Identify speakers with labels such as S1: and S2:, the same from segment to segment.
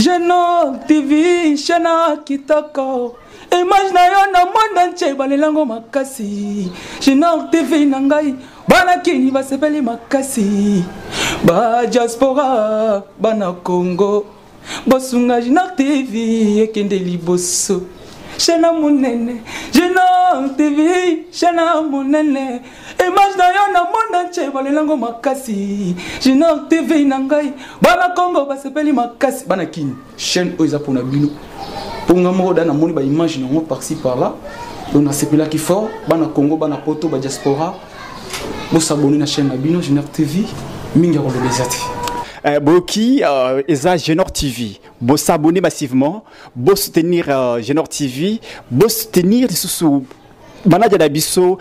S1: Genor TV, Shana Kitoko. Image na yo na monde entier balelango makasi. Genor TV nangai bana kini basepeli makasi. Ba diaspora bana Congo. Bosunga Genor TV ekende liboso. Shana munene, Genor TV, Shana munene. Image na yo na monde entier balelango makasi. Genor TV nangai bana Congo basepeli makasi. Bana kini chaîne oiza pona bino. Pour nous dans mon image par-ci par-là, on a ces qui fort, bana Congo, bana Poto, bana diaspora, vous s'abonnez à la chaîne Abino Genor TV, minga rolo bezati.
S2: Boki eza Genor TV, vous s'abonner massivement, vous soutenir Genor TV, vous soutenir sous manager d'Abisso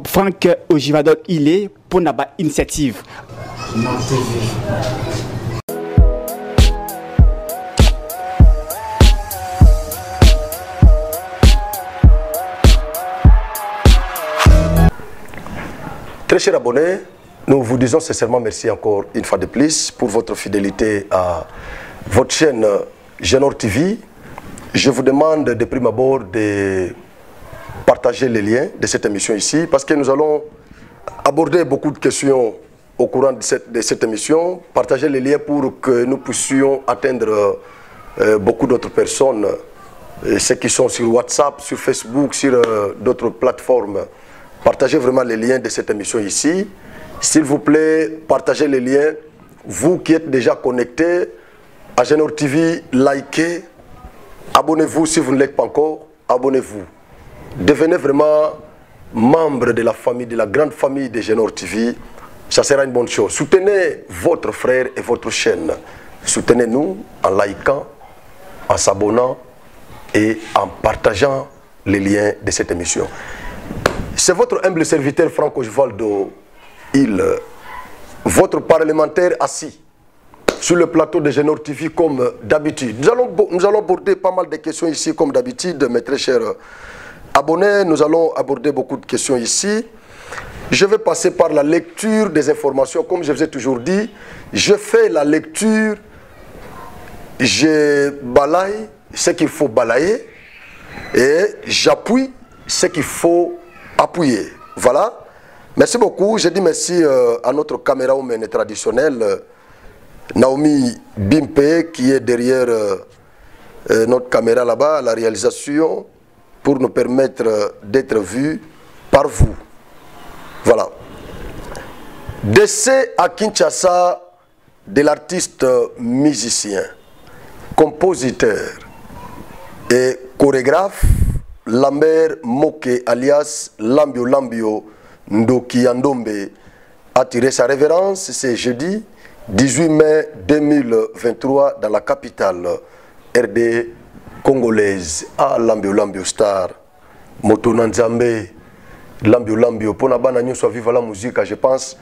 S2: Franck Ojivadol il est pour naba initiative.
S1: Genor TV.
S3: Très chers abonnés, nous vous disons sincèrement merci encore une fois de plus pour votre fidélité à votre chaîne Genor TV. Je vous demande de prime abord de partager les liens de cette émission ici parce que nous allons aborder beaucoup de questions au courant de cette émission. Partager les liens pour que nous puissions atteindre beaucoup d'autres personnes, ceux qui sont sur WhatsApp, sur Facebook, sur d'autres plateformes. Partagez vraiment les liens de cette émission ici. S'il vous plaît, partagez les liens. Vous qui êtes déjà connectés à Genor TV, likez. Abonnez-vous si vous ne l'êtes pas encore. Abonnez-vous. Devenez vraiment membre de la famille, de la grande famille de Genor TV. Ça sera une bonne chose. Soutenez votre frère et votre chaîne. Soutenez-nous en likant, en s'abonnant et en partageant les liens de cette émission. C'est votre humble serviteur Franck Ojivadol, votre parlementaire assis sur le plateau de Genor TV comme d'habitude. Nous allons aborder pas mal de questions ici comme d'habitude, mes très chers abonnés. Nous allons aborder beaucoup de questions ici. Je vais passer par la lecture des informations. Comme je vous ai toujours dit, je fais la lecture, je balaye ce qu'il faut balayer et j'appuie ce qu'il faut appuyer. Voilà. Merci beaucoup. Je dis merci à notre camérawoman traditionnelle, Naomi Bimpe, qui est derrière notre caméra là-bas, à la réalisation, pour nous permettre d'être vus par vous. Voilà. Décès à Kinshasa de l'artiste musicien, compositeur et chorégraphe Lambert Moke alias Lambio Lambio Ndoki Yandombe a tiré sa révérence ce jeudi 18 mai 2023 dans la capitale RD congolaise. Ah, Lambio Lambio Star, Motona Nzambe, Lambio Lambio, pour nabana nyo soit vive la musique, je pense,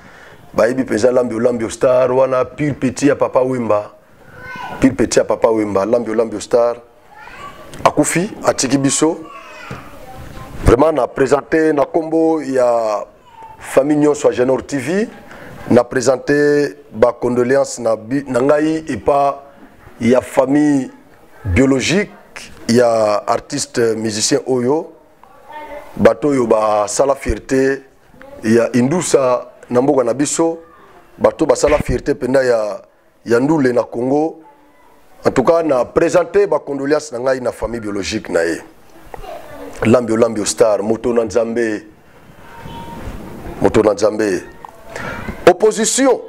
S3: Baïbi Pesa Lambio Lambio Star, wana pile petit à Papa Wemba, pile petit à Papa Wemba, Lambio Lambio Star, Akufi, Atikibiso. Vraiment, on a présenté na combo, il y a famille soit Genor TV, on a présenté ba condoléances na ngai et pas il y a famille biologique, il y a artiste musicien Oyo, bato yo ba sala fierté, il y a Indusa Namboga Nabiso, bato ba sala fierté penda ya Ndoule na Congo. En tout cas, on a présenté ba condoléances na ngai na famille biologique na ye. Lambio Lambio Star, Motona Nzambe. Motona Nzambe. Opposition.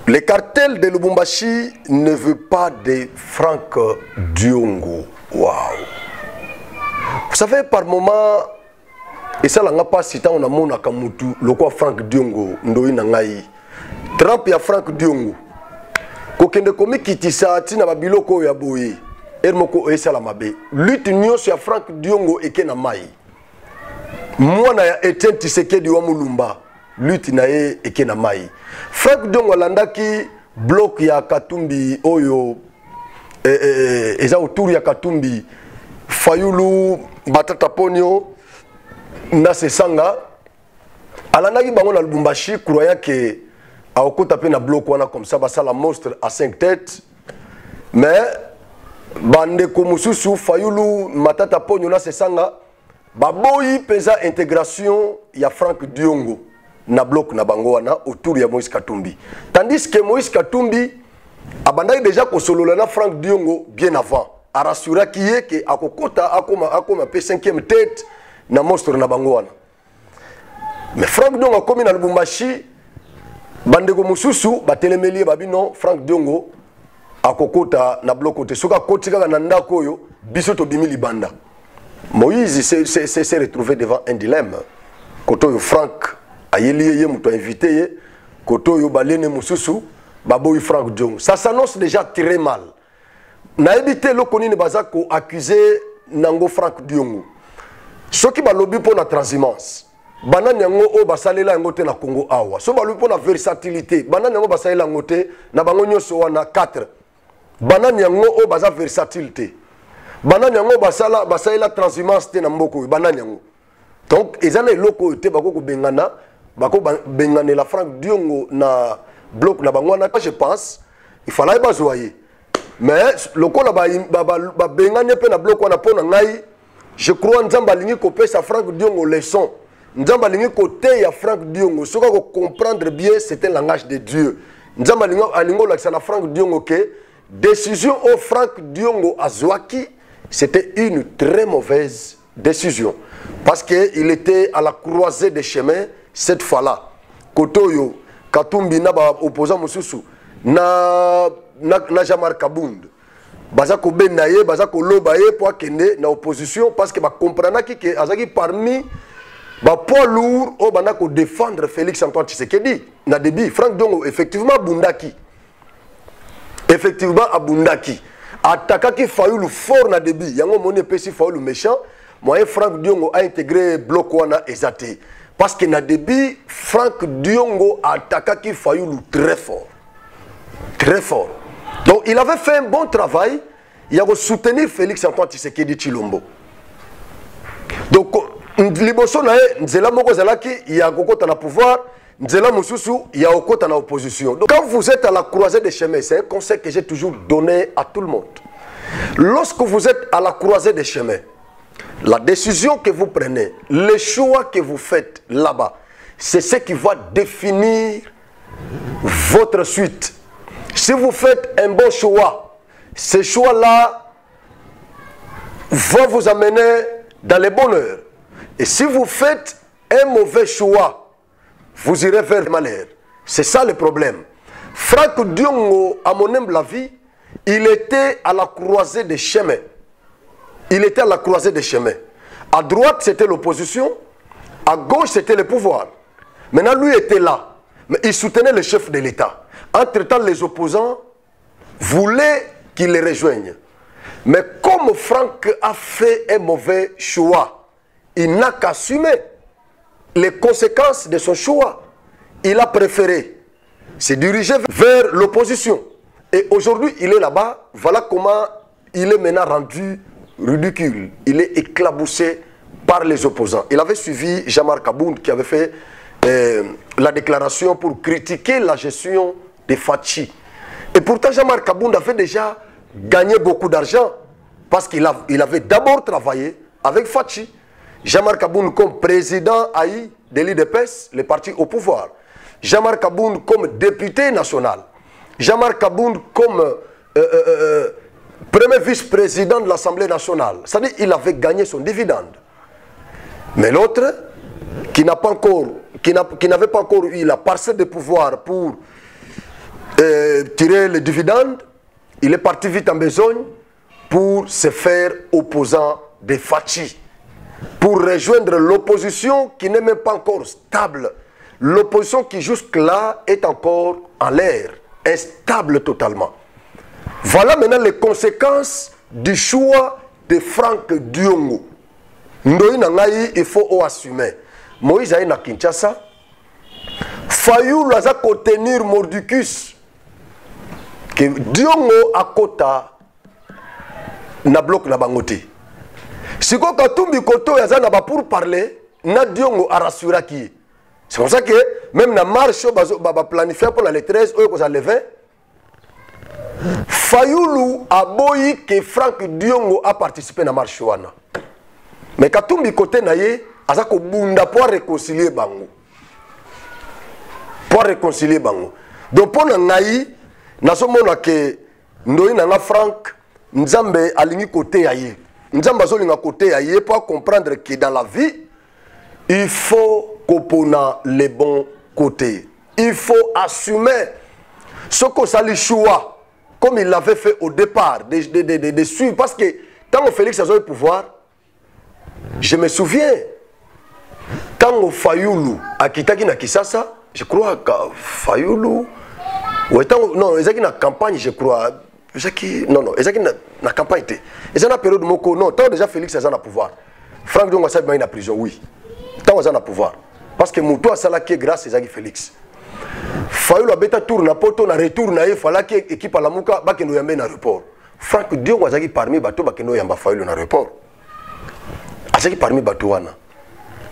S3: Le cartel de Lubumbashi ne veut pas de Franck Diongo. Waouh. Vous savez, par moment, et ça, on n'a pas cité, on a mon akamutu, le quoi Franck Diongo, Ndoi Nangaï. Trump ya Franck Diongo. Kokende komi kitisa, tina babiloko ya boye. Ermoko Esalamabe. Lutte nyo sur Franck Diongo eke na mai. Mwana ya Etienne Tshisekedi wa Mulumba. Lutte na ye eke na mai. Franck Diongo landaki bloc ya Katumbi oyo eza autour ya Katumbi Fayulu Batata Ponyo na Sesanga. Alandaki bango na Lubumbashi croyant que aokota pe na bloc wana comme ça basala monstre à 5 têtes. mais bandeko mususu Fayulu matata ponyo na sesanga baboyi pesa intégration ya Franck Diongo na bloc na bango wana autour ya Moïse Katumbi, tandis que Moïse Katumbi abandaki déjà kosolola na Franck Diongo bien avant, a rassuré qui est que akokota akoma pe 5e tête na monstre na bango wana. Mais Franck Diongo akomi na Lubumbashi, bandeko mususu batelemeli babino Franck Diongo akokota na bloc côté soka kotika na ndako oyo biso to bimi libanda. Moïse s'est retrouvé devant un dilemme. Koto Franck ayeli ye muto invité ye, koto yo balene mususu baboyi Franck Diongo. Ça s'annonce déjà très mal. Na évité lo konini bazako accuser nango Franck Diongo. Soki balobi pour la transhumance. Banani yango o basalela yango te na Congo awa. So balobi pour la versatilité. Banani yango basalela yango te na bango nyoso wana 4. Banani yango o baza versatilité. Banani yango basalela transhumance te na mboko banani yango. Donc ezana eloko te bako ko bengana bako bengane la Franck Diongo na bloc na bango na je pense il fallait bazoyer. Mais lokola ba bengane pe na bloc wana pona ngai je crois nzamba lingi ko pesa Franck Diongo leçon. Nzamba lingi côté ya Franck Diongo soka ko comprendre bien c'était le langage de Dieu. Nzamba lingi alingo la na Franck Diongo que décision au Franck Diongo azwaki c'était une très mauvaise décision parce qu'il était à la croisée des chemins cette fois-là. Kotoyo Katumbi na ba opposant mususu na Jamar Kabound baza ko benaye baza ko lobaye pour kende na opposition parce que ba comprendre que azaki parmi ba poids lourd o bana ko défendre Félix Antoine Tshisekedi na début Franck Diongo effectivement bundaki abundaki attaquaki Fayulu fort na début yango moni pesi Fayulu méchant moi Franck Diongo a intégré bloc wana ezate parce que na début Franck Diongo attaquaki Fayulu très fort. Donc il avait fait un bon travail, il a soutenu Félix Antoine Tshisekedi Tshilombo. Donc liboso na nzela moko zalaki il y a kokota na pouvoir, nzela mususu il y a kokota na opposition. Donc quand vous êtes à la croisée des chemins, c'est un conseil que j'ai toujours donné à tout le monde. Lorsque vous êtes à la croisée des chemins, la décision que vous prenez, le choix que vous faites là-bas, c'est ce qui va définir votre suite. Si vous faites un bon choix, ce choix-là va vous amener dans le bonheur. Et si vous faites un mauvais choix, vous irez vers le malheur. C'est ça le problème. Franck Diongo, à mon humble avis, il était à la croisée des chemins. Il était à la croisée des chemins. À droite, c'était l'opposition. À gauche, c'était le pouvoir. Maintenant, lui était là. Mais il soutenait le chef de l'État. Entre-temps, les opposants voulaient qu'il les rejoigne. Mais comme Franck a fait un mauvais choix, il n'a qu'assumer les conséquences de son choix. Il a préféré se diriger vers l'opposition. Et aujourd'hui, il est là-bas. Voilà comment il est maintenant rendu ridicule. Il est éclaboussé par les opposants. Il avait suivi Jamar Kabound qui avait fait la déclaration pour critiquer la gestion de Fachi. Et pourtant, Jamar Kabound avait déjà gagné beaucoup d'argent parce qu'il avait d'abord travaillé avec Fachi. Jamar Kabound comme président AI de l'IDPS, le parti au pouvoir. Jamar Kabound comme député national. Jamar Kabound comme premier vice-président de l'Assemblée nationale. C'est-à-dire qu'il avait gagné son dividende. Mais l'autre, qui n'avait pas encore eu la parcelle de pouvoir pour tirer le dividende, il est parti vite en besogne pour se faire opposant de Fachi, pour rejoindre l'opposition qui n'est même pas encore stable. L'opposition qui jusque-là est encore en l'air, instable totalement. Voilà maintenant les conséquences du choix de Franck Diongo. Il faut assumer. Moïse a na Kinshasa. Fayulu a contenir Mordicus. Que Diongo a kota na bloc na bangote. Si ko Katumbi koto ya zana ba pour parler, na Diongo a rassuré qui. C'est pour ça que même na marche ba planifier pour le 13 oyo ko za le 20. Fayoulou a boyi que Franck Diongo a participé à la marche wana. Mais Katumbi côté naye, azako bunda pour réconcilier bango. Pour réconcilier bango. Donc pour ngai, nasomona que ndoi nanga Franck Nzambe alingi côté yaye. Nzambe azolinga côté yaye pour comprendre que dans la vie, il faut qu'on a les bons côtés. Il faut assumer ce qu'on s'allie choix. Comme il l'avait fait au départ, de suivre. Parce que quand Félix a eu le pouvoir, je me souviens, quand Fayoulou a quitté Kisasa, je crois que Fayoulou, non, ils ont une campagne, je crois. Non, ils ont une campagne. Ils ont une période de Moko. Non, tant déjà Félix a eu le pouvoir. Franck Diongo a été en prison, oui. Tant ils ont le pouvoir. Parce que Moutou a salaki grâce à Félix. Fayoulou a bêta tour na poto na retour na il fallait que équipe à la Mouka ba keno yambe na aéroport. Franck Diongo azaki parmi bato ba keno yamba Fayoulou na aéroport. Azaki parmi bato wana.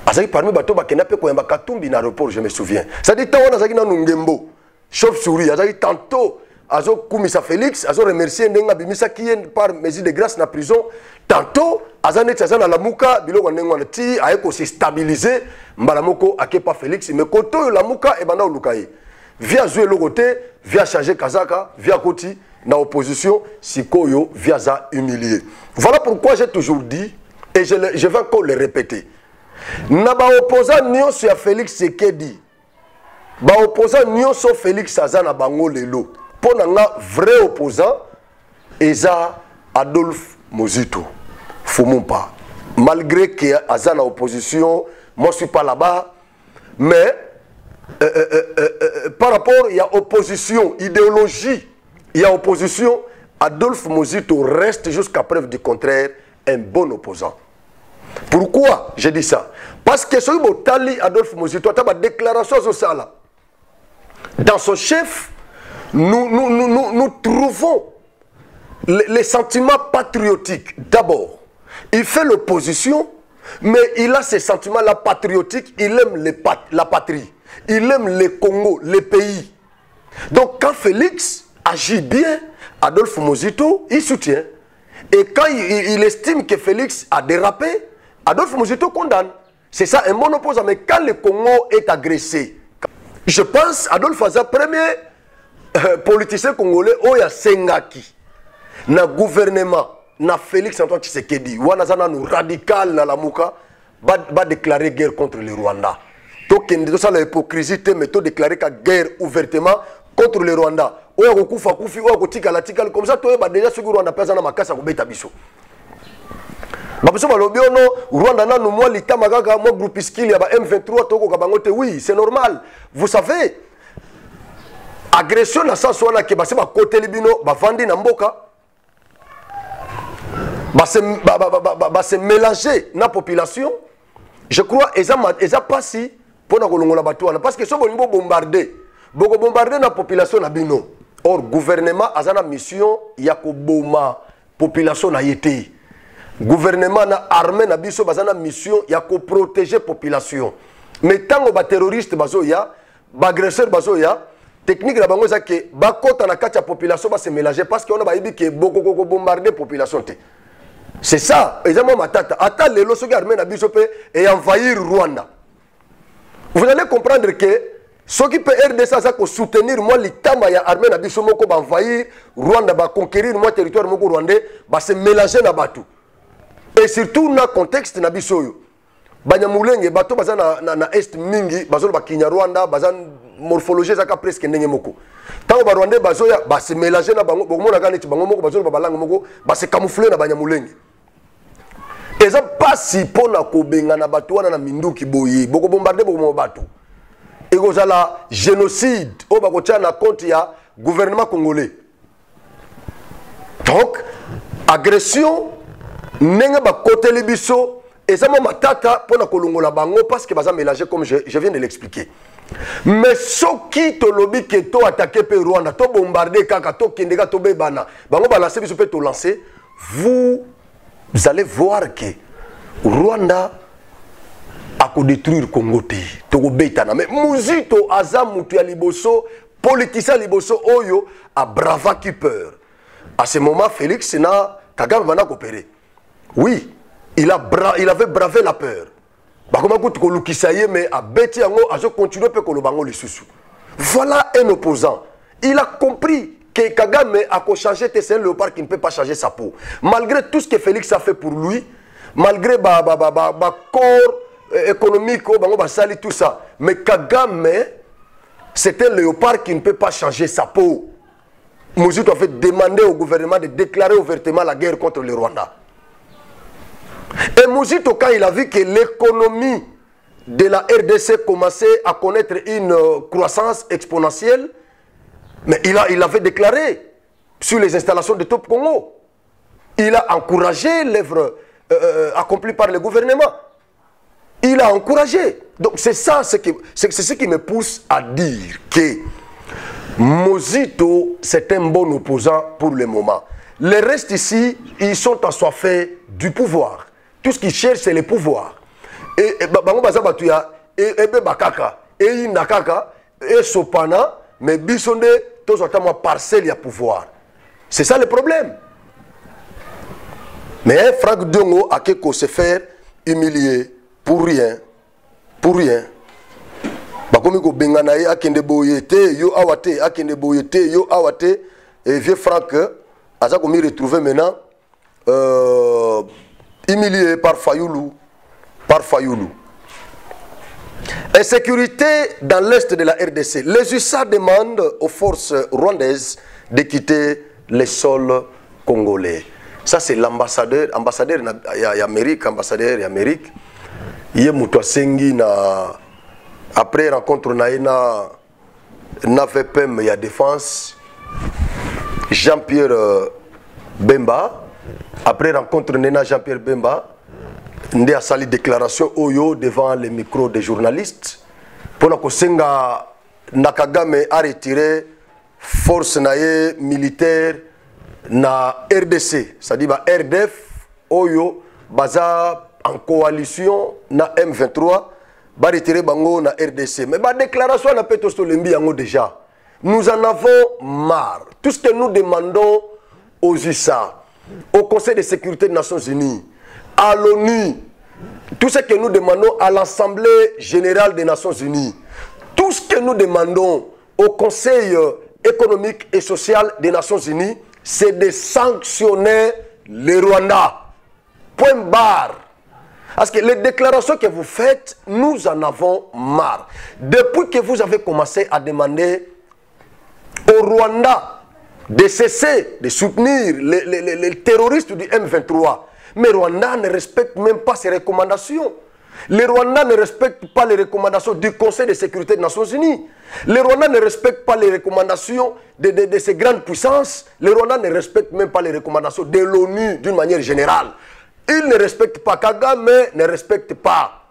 S3: Azaki parmi bato ba kena pe ko yamba Katumbi na aéroport, je me souviens. Ça dit tawana azaki na Ngembo. Chauve-souris azaki tantôt azo kumisa Félix, azo remercier ndenga bimisa kien par mesure de grâce na prison. Tantôt azane tsazana la Mouka biloko ndenga na ti ayeko se stabiliser mbala moko akepa Félix mais koto la Mouka e banda olukaye. Via jouer le côté, via changer Kazaka, via Koti, dans l'opposition, Sikoyo, via ça humilié. Voilà pourquoi j'ai toujours dit, et je vais encore le répéter. Naba opposant Nyon sur Félix Sekedi, ba opposant Nyon sur Félix Azana Bango Lelo. Pour un vrai opposant, Eza Adolphe Mozito. Fumumpa. Malgré que Azana opposition, moi je ne suis pas là-bas, mais par rapport, il y a opposition, idéologie, il y a opposition, Adolphe Mozito reste jusqu'à preuve du contraire un bon opposant. Pourquoi j'ai dit ça? Parce que ce que Adolphe Mozito a une déclaration sur ça là. Dans son chef, nous trouvons les sentiments patriotiques. D'abord, il fait l'opposition, mais il a ces sentiments-là patriotiques, il aime la patrie. Il aime le Congo, le pays. Donc quand Félix agit bien, Adolphe Mozito, il soutient. Et quand il estime que Félix a dérapé, Adolphe Mozito condamne. C'est ça un bon opposant. Mais quand le Congo est agressé, je pense Adolphe Aza, premier politicien congolais, Oya Sengaki, na gouvernement, na Félix Antoine Tshisekedi, Wanazana nous radical na la Mouka, va déclarer guerre contre le Rwanda. Donc, ça l'hypocrisie, mais tu déclarer la guerre ouvertement contre le Rwanda. Ou ya kufa kufi, ou ya kutika la tika, comme ça, tu as déjà ce que Rwanda pèse na makasa kubeta biso. Babiso balobio no Rwanda na nous moi litama kaka moi groupe skill ya ba M23 toko kabangote, oui, c'est normal. Vous savez, agression na sens wana ke base ba côté libino ba vandi na mboka. Ba se mélanger na population. Je crois eza passi pour na kolongola bato wana parce que so bolingo bombarder na population na bino. Or gouvernement azana mission ya ko boma population na yete. Gouvernement na armée na biso bazana mission ya ko protéger population. Mais tango ba terroriste bazo ya, ba agresseur bazo ya, technique la bango za ke ba kota na kati ya population ba se mélanger parce que on a ba yibi ke boko bombarder population te. C'est ça, exactement matata. Attends les lois qui armés na bisope et envahir Rwanda. Vous allez comprendre que ceux qui peuvent RDC ça ko soutenir moi l'itama ya armée na bisomo ko envahir Rwanda ba conquérir moi territoire moko rwandais ba se mélanger na batu. Et surtout dans contexte na bisoyo. Banyamulenge bato baza na est mingi bazolo ba Kinyarwanda baza morphologie zaka presque ndenge moko. Tango ba Rwandais bazoya ba se mélanger na bango bomona kana ti bango moko bazolo ba langue moko ba se camoufler na Banyamulenge. Eza pasi pona ko benga na bato wana na minduki boye boko bombarder boko bato. Ekozala génocide o bako tia na compte ya gouvernement congolais. Donc agression nenga ba côté libiso eza mo matata pona kolongola bango parce que baza mélanger comme je viens de l'expliquer. Mais soki to lobi ke to attaquer pe Rwanda to bombarder kaka to kendeka to bebana bango ba lancer biso pe to lancer vous allez voir que Rwanda a ko détruire Congo te to ko betana mais Muzito aza mutu ya liboso politicien liboso oyo a brava qui peur À ce moment, Félix n'a Kagame va coopérer. Oui, il avait bravé la peur. Mais à Beti Yango, à continuer à sous. Voilà un opposant. Il a compris que Kagame a changé un léopard qui ne peut pas changer sa peau. Malgré tout ce que Félix a fait pour lui, malgré corps économique, tout ça. Mais Kagame, c'est un léopard qui ne peut pas changer sa peau. Mouzito a fait demander au gouvernement de déclarer ouvertement la guerre contre le Rwanda. Et Mouzito, quand il a vu que l'économie de la RDC commençait à connaître une croissance exponentielle, mais il avait déclaré sur les installations de Top Congo. Il a encouragé l'œuvre accomplie par le gouvernement. Il a encouragé. Donc c'est ça, c'est ce qui me pousse à dire que Mouzito, c'est un bon opposant pour le moment. Les restes ici, ils sont assoiffés du pouvoir. Tout ce qu'ils cherchent, c'est le pouvoir. Et Bango Bazabatuya, et Bakaka, et Nakaka, et Sopana, mais Bissonde, tous ont parcelle à pouvoir. C'est ça le problème. Mais Franck Diongo a quelque chose se faire humilier pour rien. Pour rien. Bakomiko Benganaye akende boyete, yo awate, akende boyete, yo awate, et vieux Franck, a ça qu'on retrouvé maintenant, humilié par Fayoulou. Insécurité dans l'est de la RDC. Les USA demandent aux forces rwandaises de quitter les sols congolais. Ça, c'est l'ambassadeur d'Amérique, Il y a après rencontre na VPM, il y a défense. Jean-Pierre Bemba. Après rencontre na Jean-Pierre Bemba. Il a sali déclaration Oyo devant les micros des journalistes. Pour que Senga Nakagame a retiré force militaire na RDC, c'est-à-dire RDF Oyo baza en coalition na M23 ba retirer bango na RDC. Mais ba déclaration na peto lembi yango déjà. Nous en avons marre. Tout ce que nous demandons aux USA, au Conseil de sécurité des Nations Unies, à l'ONU, tout ce que nous demandons à l'Assemblée générale des Nations Unies, tout ce que nous demandons au Conseil économique et social des Nations Unies, c'est de sanctionner le Rwanda. Point barre. Parce que les déclarations que vous faites, nous en avons marre. Depuis que vous avez commencé à demander au Rwanda de cesser de soutenir les terroristes du M23, mais Rwanda ne respecte même pas ses recommandations. Le Rwanda ne respecte pas les recommandations du Conseil de sécurité des Nations Unies. Le Rwanda ne respecte pas les recommandations de ces grandes puissances. Le Rwanda ne respecte même pas les recommandations de l'ONU d'une manière générale. Il ne respecte pas Kagame, ne respecte pas.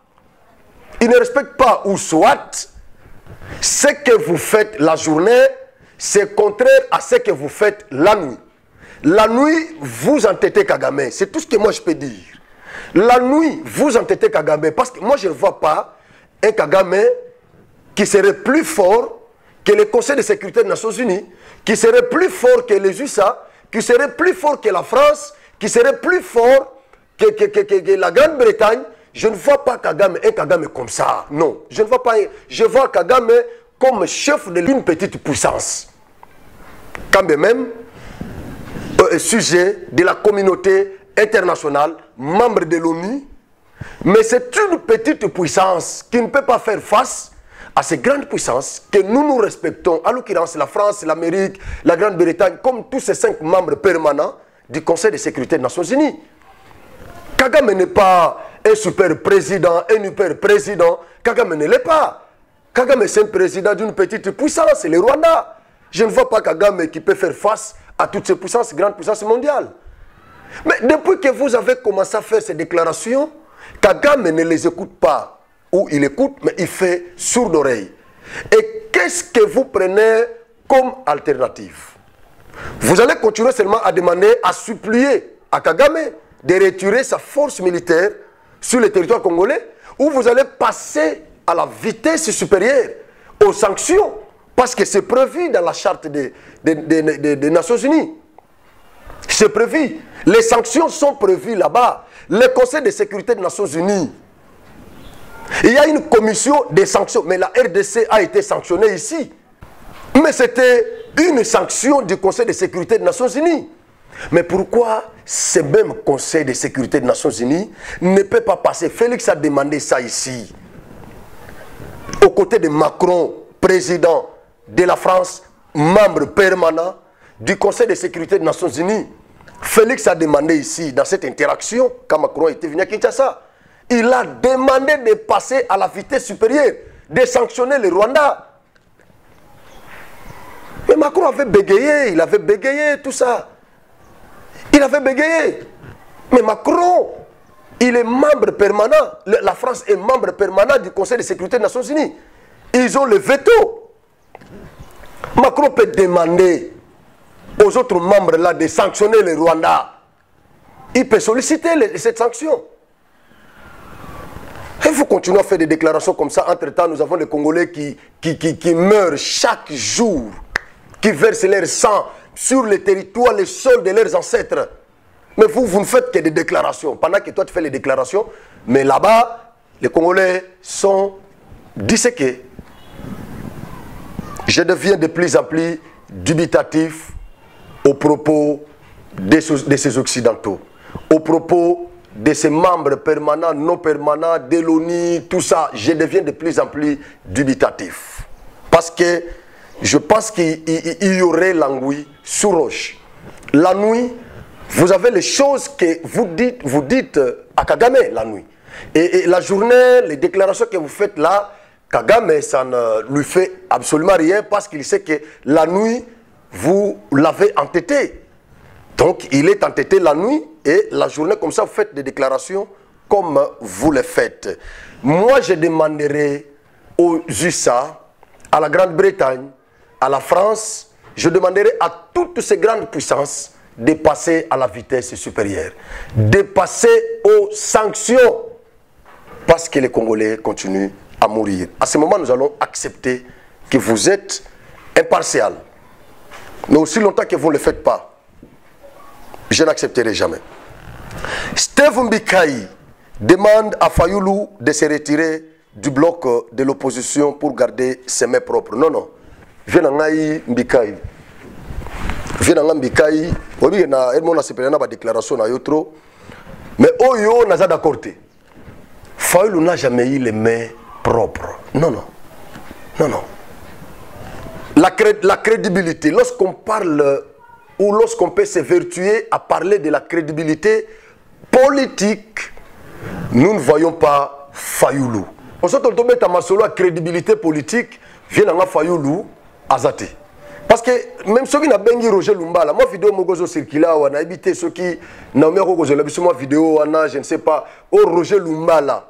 S3: Il ne respecte pas ou soit ce que vous faites la journée, c'est contraire à ce que vous faites la nuit. La nuit, vous entêtez Kagame. C'est tout ce que moi je peux dire. La nuit, vous entêtez Kagame. Parce que moi, je ne vois pas un Kagame qui serait plus fort que le Conseil de sécurité des Nations Unies, qui serait plus fort que les USA, qui serait plus fort que la France, qui serait plus fort que la Grande-Bretagne. Je ne vois pas Kagame, un Kagame comme ça. Non, je ne vois pas. Je vois Kagame comme chef d'une petite puissance. Quand même, sujet de la communauté internationale, membre de l'ONU, mais c'est une petite puissance qui ne peut pas faire face à ces grandes puissances que nous respectons, à l'occurrence la France, l'Amérique, la Grande-Bretagne, comme tous ces 5 membres permanents du Conseil de sécurité des Nations Unies. Kagame n'est pas un super président, un hyper président. Kagame ne l'est pas. Kagame c'est un président d'une petite puissance, c'est le Rwanda. Je ne vois pas Kagame qui peut faire face à toutes ces puissances, grandes puissances mondiales. Mais depuis que vous avez commencé à faire ces déclarations, Kagame ne les écoute pas. Ou il écoute, mais il fait sourde oreille. Et qu'est-ce que vous prenez comme alternative? Vous allez continuer seulement à demander, à supplier à Kagame de retirer sa force militaire sur le territoire congolais, ou vous allez passer à la vitesse supérieure aux sanctions, parce que c'est prévu dans la charte des Nations Unies. C'est prévu. Les sanctions sont prévues là-bas. Le Conseil de sécurité des Nations Unies. Il y a une commission des sanctions. Mais la RDC a été sanctionnée ici. Mais c'était une sanction du Conseil de sécurité des Nations Unies. Mais pourquoi ce même Conseil de sécurité des Nations Unies ne peut pas passer? Félix a demandé ça ici. Aux côtés de Macron, président de la France, membre permanent du Conseil de sécurité des Nations Unies. Félix a demandé ici, dans cette interaction, quand Macron était venu à Kinshasa, il a demandé de passer à la vitesse supérieure, de sanctionner le Rwanda. Mais Macron avait bégayé, il avait bégayé, tout ça. Il avait bégayé. Mais Macron, il est membre permanent. La France est membre permanent du Conseil de sécurité des Nations Unies. Ils ont le veto. Macron peut demander aux autres membres là de sanctionner le Rwanda. Il peut solliciter cette sanction. Il faut continuer à faire des déclarations comme ça. Entre-temps, nous avons les Congolais qui meurent chaque jour, qui versent leur sang sur le territoire, le sol de leurs ancêtres. Mais vous ne faites que des déclarations. Pendant que toi, tu fais les déclarations, mais là-bas, les Congolais sont disséqués. Je deviens de plus en plus dubitatif aux propos de ces Occidentaux, aux propos de ces membres permanents, non permanents, de l'ONU, tout ça. Je deviens de plus en plus dubitatif. Parce que je pense qu'il y aurait l'anguille sur roche. La nuit, vous avez les choses que vous dites à Kagame la nuit. Et la journée, les déclarations que vous faites là, Kagame, ça ne lui fait absolument rien parce qu'il sait que la nuit, vous l'avez entêté. Donc, il est entêté la nuit et la journée, comme ça, vous faites des déclarations comme vous les faites. Moi, je demanderai aux USA, à la Grande-Bretagne, à la France, je demanderai à toutes ces grandes puissances de passer à la vitesse supérieure, de passer aux sanctions, parce que les Congolais continuent à mourir. À ce moment, nous allons accepter que vous êtes impartial. Mais aussi longtemps que vous ne le faites pas, je n'accepterai jamais. Steve Mbikaï demande à Fayoulou de se retirer du bloc de l'opposition pour garder ses mains propres. Non, non. Viens Mbikaï. Viens Mbikaï. Oui, il y a une déclaration à Yotro. Mais Oyo n'a pas d'accord. Fayoulou n'a jamais eu les mains propres. Non, non. Non, non. La crédibilité, lorsqu'on parle ou lorsqu'on peut s'évertuer à parler de la crédibilité politique, nous ne voyons pas Fayoulou. On se retrouve à Masolo, la crédibilité politique vient à Fayoulou, Azate. Parce que même ceux qui n'ont pas Roger Lumbala, moi vidéo mogozo circula, on a habité ceux qui n'ont pas Roger Lumbala, vidéo, je ne sais pas, Roger Lumbala.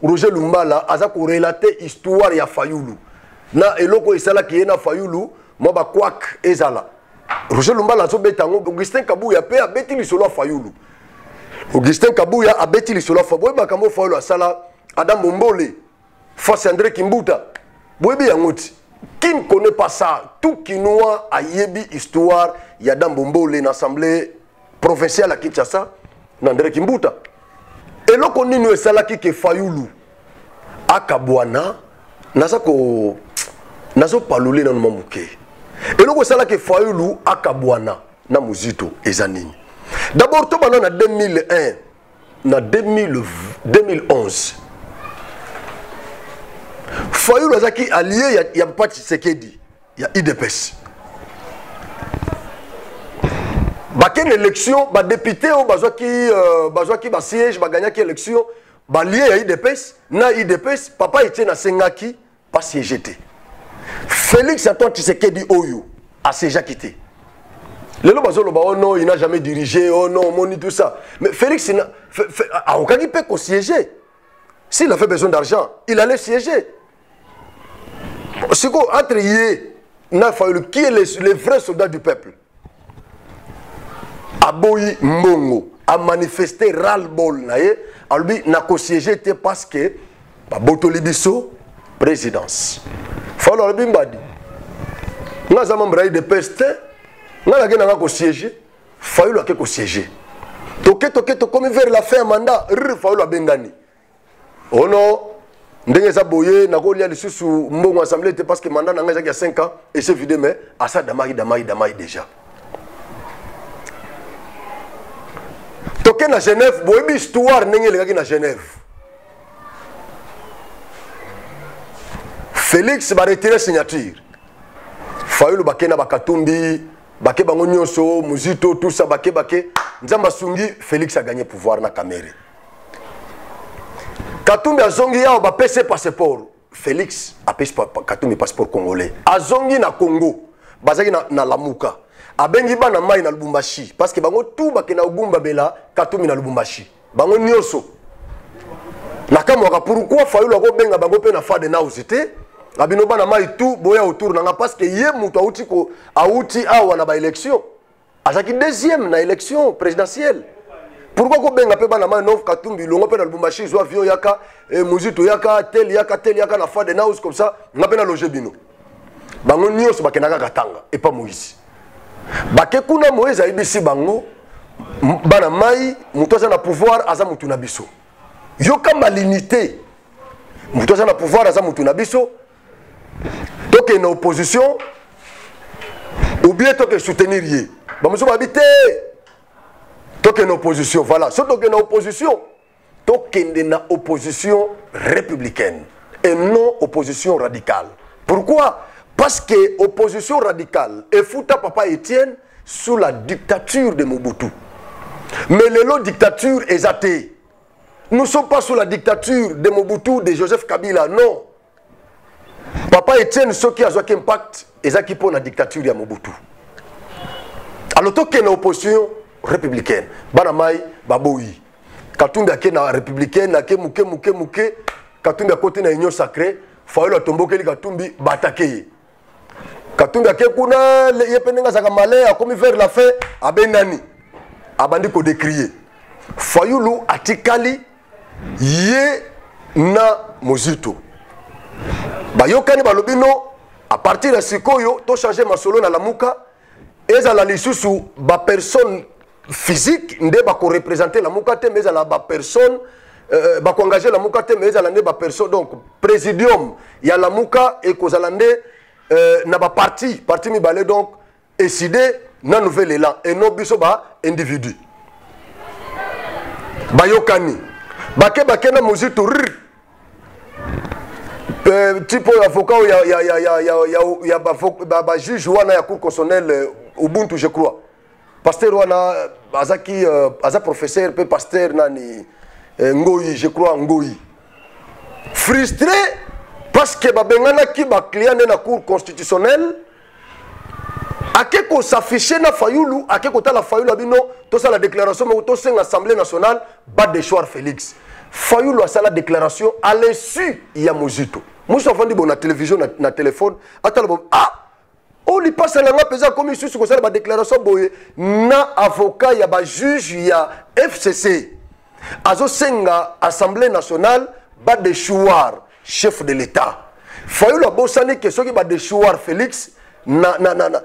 S3: Roger Lumbala, Azako relaté histoire ya Fayoulou. Na eloko isala qui est na Fayoulou, moi ba kwak ezala. Roger Lumbala a betango, Augustin Kabouya pe a beti lisolo Fayoulou. Augustin Kabouya a beti lisolo Fayoulou. Ba kamo Fayoulou asala Adam Bombole, face André Kimbuta. Boyebi yangoti. Qui ne connaît pas ça? Tout Kinois a yebi histoire Yadam Bombole l'assemblée provinciale à Kinshasa, André Kimbuta. Et là qu'on est salaki ke Fayoulou à Kabouana, nazako palolé dans le mamouké. Et là qu'on salaki Fayoulou à Kabouana na muzito ezanini. D'abord tout en 2001, na 2011. Fayoulou azaki allié il y a pas Tshisekedi, il y a IDPS. Baken élection, ba député ou bazwaki ba siège ba gagner élection, ba lié à IDPS, na IDPS, papa était na sengaki pas siégé. Félix Antoine Tshisekedi Oyo a déjà quitté. Le bazolo ba oh non, il n'a jamais dirigé, oh non, moni tout ça. Mais Félix a aucun qui peut siéger. S'il a fait besoin d'argent, il allait siéger. C'est quoi entre Yé, qui est le vrai soldat du peuple? Aboyi Mbongo a manifesté ras-le-bol, a lui n'a qu'au siégé parce que Boto Libiso, présidence. Fallo Bimbadi. N'a jamais de peste, n'a qu'au siégé. Fayulu a quelque siégé. Toke comme vers la fin mandat, Fayulu a bengani. Oh non, ndenge za boye na kolia lisusu mbongo assemblée parce que mandat nanga il y a 5 ans et c'est vidé mais à ça damai déjà. Toke na Genève, boye bi histoire ndenge le na Genève. Félix va retirer signature. Fayulu bakena bakatumbi, bake bango nyonso, muzito tout ça bake nzamba sungi Félix a gagné pouvoir na Caméré. Katumbi azongi ya ba PC passeport. Félix a pèse Katumbi passeport congolais. Azongi na Congo, bazaki na Lamuka. Abengi bana mai na Lubumbashi parce que bango tout bakena Ugumba bela Katumbi na Lubumbashi. Bango nyonso. Na kamwa pourquoi Fayulu a benga bango pe na fa de nausité. Abino bana mai tout boya autour nanga parce que yé muto auti awa na ba élection. Azaki deuxième na élection présidentielle. Pourquoi ko benga pe bana mai nov Katumbi longo pe na Lubumbashi zo avion yaka muzito yaka tel yaka na fa de naus comme ça ngape na loger bino. Bango nyos bakenaka katanga et pas Moïse. Bake kuna Moïse aibisi bango bana mai muto za na pouvoir aza mutu na biso. Yoka malinité. Muto za na pouvoir aza mutu na biso. Donc une opposition ou bien donc soutenir yé. Bah monsieur habité. Donc une opposition voilà. Surtout une opposition. Donc une opposition républicaine et non opposition radicale. Pourquoi? Parce que opposition radicale et fouta papa Étienne sous la dictature de Mobutu. Mais les dictature est athée. Nous ne sommes pas sous la dictature de Mobutu, de Joseph Kabila, non. Papa Etienne, ceux qui ont un impact, ils ont pour la dictature de Mobutu. Alors, tant qu'il y a une opposition républicaine, Banamaï, Baboui, Katumbi a une républicaine, Mouké, Katumbi a côté de l'union sacrée, Fayulu a tombé Katumbi, Batake. Katumbi a kuna, Yepenenga Zagamale, a commis vers la fin, a Benani, a bandi ko décrié. Fayulu a tikali, Yé na Mozito. Bayokani balobino à partir de sikoyo to changer masolo na Lamuka eza la lisusu ba personne physique nde ba ko représenter Lamuka te mais eza la ba personne ba ko engager Lamuka te mais eza la nde ba personne donc présidium ya Lamuka et kozalande na ba parti mi balé donc décider na nouvel élan et non biso ba individu bayokani bake na Mozito tipo avocat il y a juge wana ya cour constitutionnelle Ubuntu je crois pasteur wana azaki aza professeur pe pasteur nani Ngoyi je crois Ngoyi frustré parce que babengana ki ba client na cour constitutionnelle akeko s'afficher na Fayulu akeko ta la Fayulu abino to ça la déclaration mais to sen l'Assemblée nationale bat de choix Félix Fayulu a ça la déclaration à l'insu ya Mozito. Moi je suis bon na télévision na téléphone attends bon on lui passe la pesa comme ici sur ça la déclaration boye na avocat ya ba juge ya FCC azo senga Assemblée nationale ba de choix chef de l'État. Fayulu a bosani que ce qui ba de choix Félix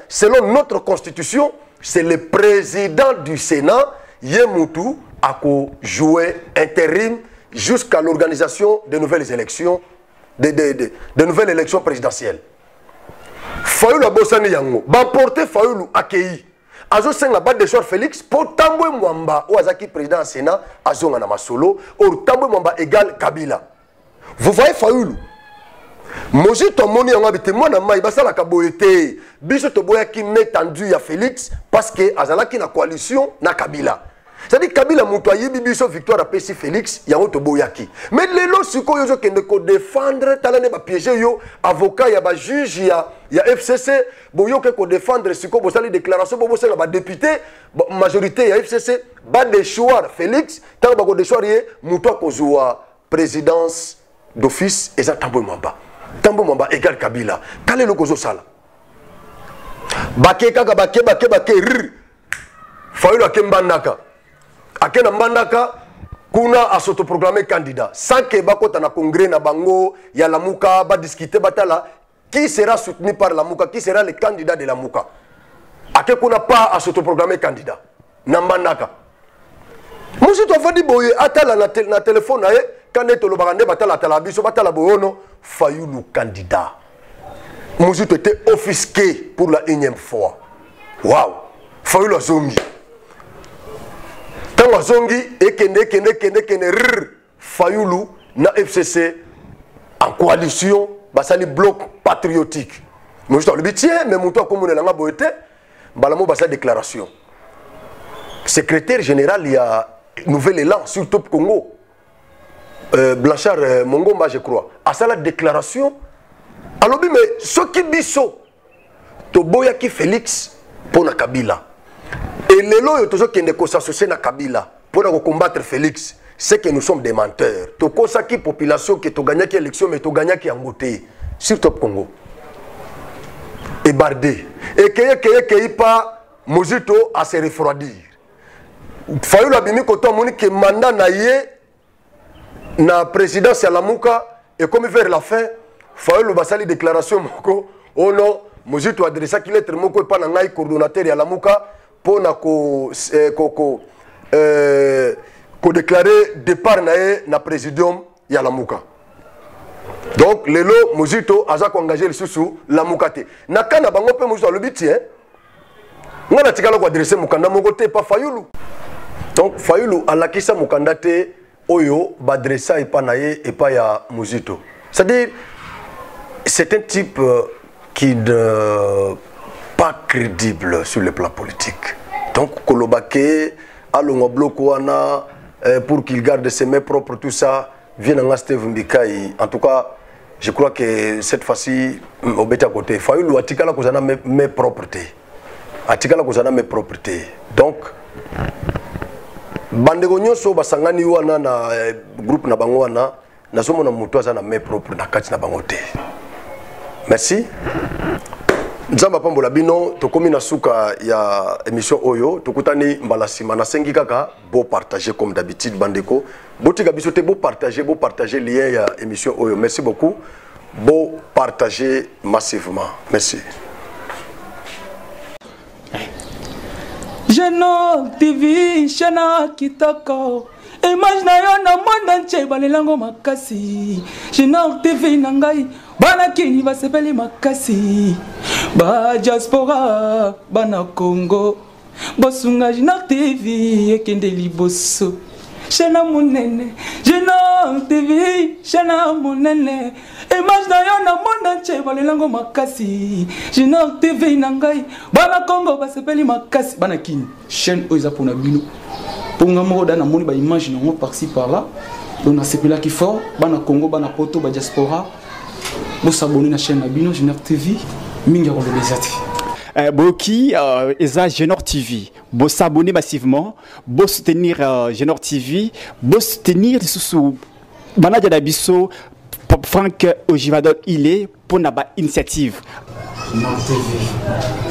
S3: selon notre constitution c'est le président du Sénat Yemutu a joué intérim jusqu'à l'organisation de nouvelles élections, de nouvelles élections présidentielles. Fayulu a bossani yango, ba porter Fayulu accueilli. Azo senga ba de choix Félix pour Tambwe Mwamba ou azaki président du Sénat azonga na masolo or Tambwe Mwamba égal Kabila. Vous voyez Fayulu Mozito moni yango abite mwana mai basala kaboyete biso to boya ki metandu ya Félix parce que azalaki na coalition na Kabila. C'est-à-dire Kabila muto ayibi biso victoire a pesi Félix yango to boyaki. Mais lelo siko yo kende ko défendre talane ba piéger yo avocat ya ba juge ya FCC boyo ke ko défendre siko bo sali déclaration bo senga ba député majorité ya FCC ba de choix Félix tant ba ko de choix ye muto ko zuwa présidence d'office et ça Tambwe Mwamba. Tambwe Mwamba égal Kabila. Kale le kozo sala. Bake kaka bake rrr. Fayulu akembandaka. Akena mbandaka kuna asotoproclamé candidat. Sans que bakota na congrès na bango ya Lamuka ba discuter batala qui sera soutenu par Lamuka, qui sera le candidat de Lamuka. Ake kuna pas asotoproclamé candidat. Nambandaka. Muzito afadi boye atala na téléphone nae quand est le barande batala tala biso batala boyono Fayulu candidat. Muzito était offusqué pour la énième fois. Waouh. Fayulu azongi. Tant azongi ekende Fayulu na FCC en coalition basali bloc patriotique. Muzito le bitien mais muto komune langa boyete balamo basa déclaration. Secrétaire général il y a Nouvel Élan sur Top Congo, Blanchard Mongomba, je crois, à ça la déclaration. Alors, mais ce qui biso, Toboya qui Félix pour la Kabila. Et les lois, toujours qui ne s'associent à Kabila pour combattre Félix, c'est que nous sommes des menteurs. Toko ça qui population qui to gagné qui élection, mais to gagné qui angoté sur Top Congo. Et bardé. Et qu'il pas Mozito à se refroidir. Fayulu abimi koto moni que mandat na ye na présidence ya Lamuka et comme vers la fin Fayulu basali déclaration moko oh non Mozito adressa qu'il lettre moko pa na ngai coordonnateur ya Lamuka pour na ko déclarer départ na ye na présidium ya Lamuka. Donc lelo Mozito aza ko engager le sous Lamuka te na kana bango pe Mozito le biti hein ngana tikala ko adresser mukanda moko te pa Fayulu. Donc Fayulu alakisa mukandate oyo badressa et panaye et pas ya Muzito. C'est-à-dire c'est un type qui n'est pas crédible sur le plan politique. Donc Kolobake alongo bloko wana pour qu'il garde ses mains propres tout ça vient en Steve Mbikai. En tout cas, je crois que cette fois-ci au beta côté Fayulu atikala kozana mes propreté. Atikala kozana mes propreté. Donc bandeko nyonso basangani wana na groupe na bango wana nazomo na mutu aza na main propre na kati na bango te. Merci. Nzamba pambola bino tokomi na suka ya émission oyo tokutani mbala sima na sengi kaka beau partager comme d'habitude bandeko botika biso te beau partager lien ya émission oyo. Merci beaucoup. Beau partager massivement. Merci.
S1: Genok TV, Shana Kitoko. Image na yo na monde entier balelango makasi. Genok TV nangai bana kini basepeli makasi. Ba diaspora bana Congo. Bosunga Genok TV ekende liboso. Shana munene, Genok TV, Shana munene. Image na yo na monde entier balelango makasi. Genok TV nangai bana Congo basepeli makasi bana kini. Chaîne oiza pona bino. Ponga mo da na moni ba image nango par-ci par-là. Donc na sepela ki fort bana Congo bana poto ba diaspora. Bo s'abonner na chaîne na bino Genok TV mingi ko le bezati.
S2: Boki eza Genok TV, bo s'abonner massivement, bo soutenir Genok TV, bo soutenir sous Manadia Dabiso Franck Ojivadol il est pour na ba initiative.
S1: Genok TV.